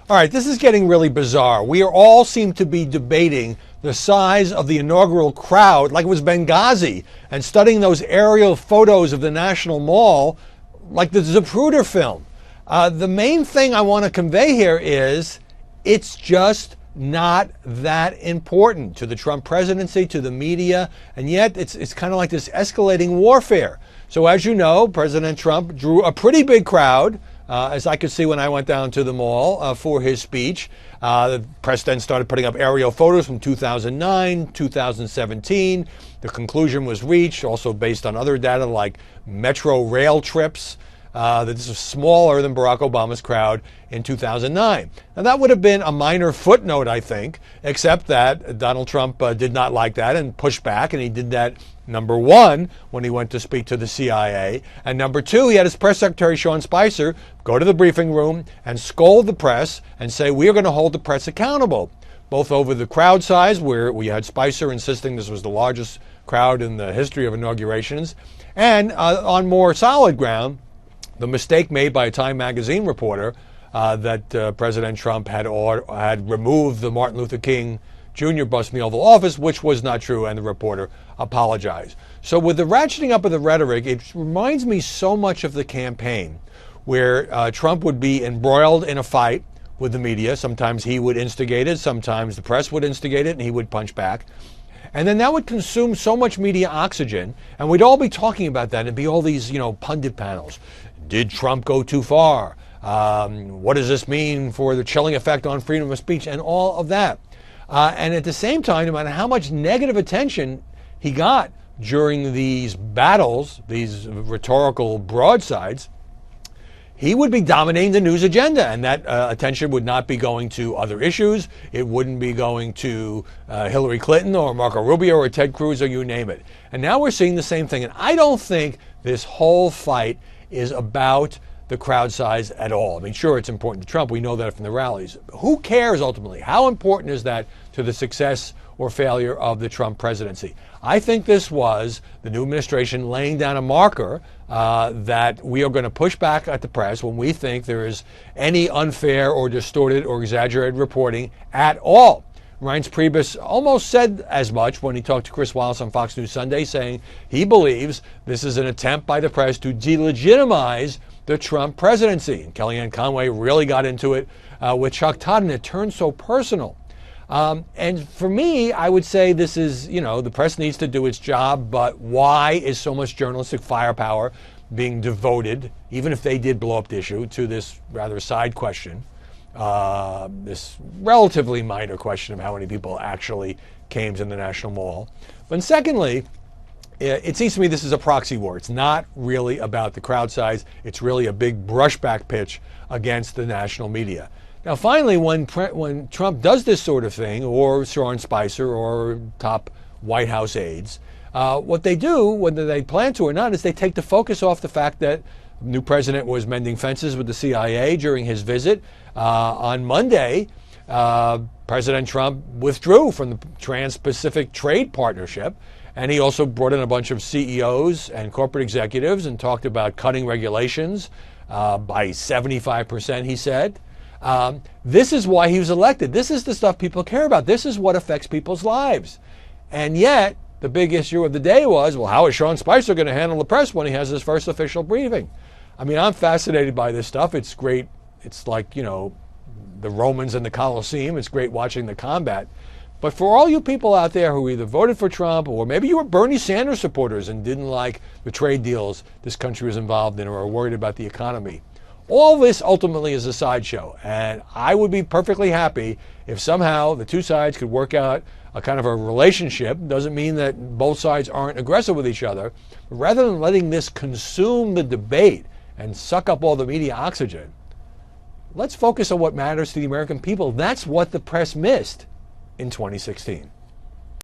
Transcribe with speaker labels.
Speaker 1: All right, this is getting really bizarre. We are all seem to be debating the size of the inaugural crowd like it was Benghazi and studying those aerial photos of the National Mall like the Zapruder film. The main thing I want to convey here is it's just not that important to the Trump presidency, to the media, and yet it's kind of like this escalating warfare. So as you know, President Trump drew a pretty big crowd, as I could see when I went down to the mall for his speech. The press then started putting up aerial photos from 2009, 2017. The conclusion was reached, also based on other data like metro rail trips, that this was smaller than Barack Obama's crowd in 2009. Now that would have been a minor footnote, I think, except that Donald Trump did not like that and pushed back, and he did that, number one, when he went to speak to the CIA, and number two, he had his press secretary, Sean Spicer, go to the briefing room and scold the press and say, we are going to hold the press accountable, both over the crowd size, where we had Spicer insisting this was the largest crowd in the history of inaugurations, and on more solid ground, the mistake made by a Time magazine reporter that President Trump had removed the Martin Luther King Jr. bust from the Oval Office, which was not true, and the reporter apologized. So with the ratcheting up of the rhetoric, it reminds me so much of the campaign, where Trump would be embroiled in a fight with the media. Sometimes he would instigate it, sometimes the press would instigate it, and he would punch back. And then that would consume so much media oxygen, and we'd all be talking about that, and be all these, pundit panels. Did Trump go too far? What does this mean for the chilling effect on freedom of speech and all of that? And at the same time, no matter how much negative attention he got during these battles, these rhetorical broadsides, he would be dominating the news agenda, and that attention would not be going to other issues. It wouldn't be going to Hillary Clinton or Marco Rubio or Ted Cruz or you name it. And now we're seeing the same thing. And I don't think this whole fight is about the crowd size at all. I mean, sure, it's important to Trump. We know that from the rallies. Who cares ultimately? How important is that to the success or failure of the Trump presidency? I think this was the new administration laying down a marker that we are going to push back at the press when we think there is any unfair or distorted or exaggerated reporting at all. Reince Priebus almost said as much when he talked to Chris Wallace on Fox News Sunday, saying he believes this is an attempt by the press to delegitimize the Trump presidency. And Kellyanne Conway really got into it with Chuck Todd, and it turned so personal. And for me, I would say this is, the press needs to do its job, but why is so much journalistic firepower being devoted, even if they did blow up the issue, to this rather side question? This relatively minor question of how many people actually came to the National Mall. But secondly, it seems to me this is a proxy war. It's not really about the crowd size. It's really a big brushback pitch against the national media. Now, finally, when Trump does this sort of thing, or Sean Spicer or top White House aides, what they do, whether they plan to or not, is they take the focus off the fact that the new president was mending fences with the CIA during his visit. On Monday, President Trump withdrew from the Trans-Pacific Trade Partnership, and he also brought in a bunch of CEOs and corporate executives and talked about cutting regulations by 75%, he said. This is why he was elected. This is the stuff people care about. This is what affects people's lives. And yet, the big issue of the day was, well, how is Sean Spicer going to handle the press when he has his first official briefing? I mean, I'm fascinated by this stuff. It's great. It's like, the Romans in the Colosseum. It's great watching the combat. But for all you people out there who either voted for Trump or maybe you were Bernie Sanders supporters and didn't like the trade deals this country was involved in or are worried about the economy, all this ultimately is a sideshow. And I would be perfectly happy if somehow the two sides could work out a kind of a relationship. Doesn't mean that both sides aren't aggressive with each other. But rather than letting this consume the debate and suck up all the media oxygen, let's focus on what matters to the American people. That's what the press missed in 2016.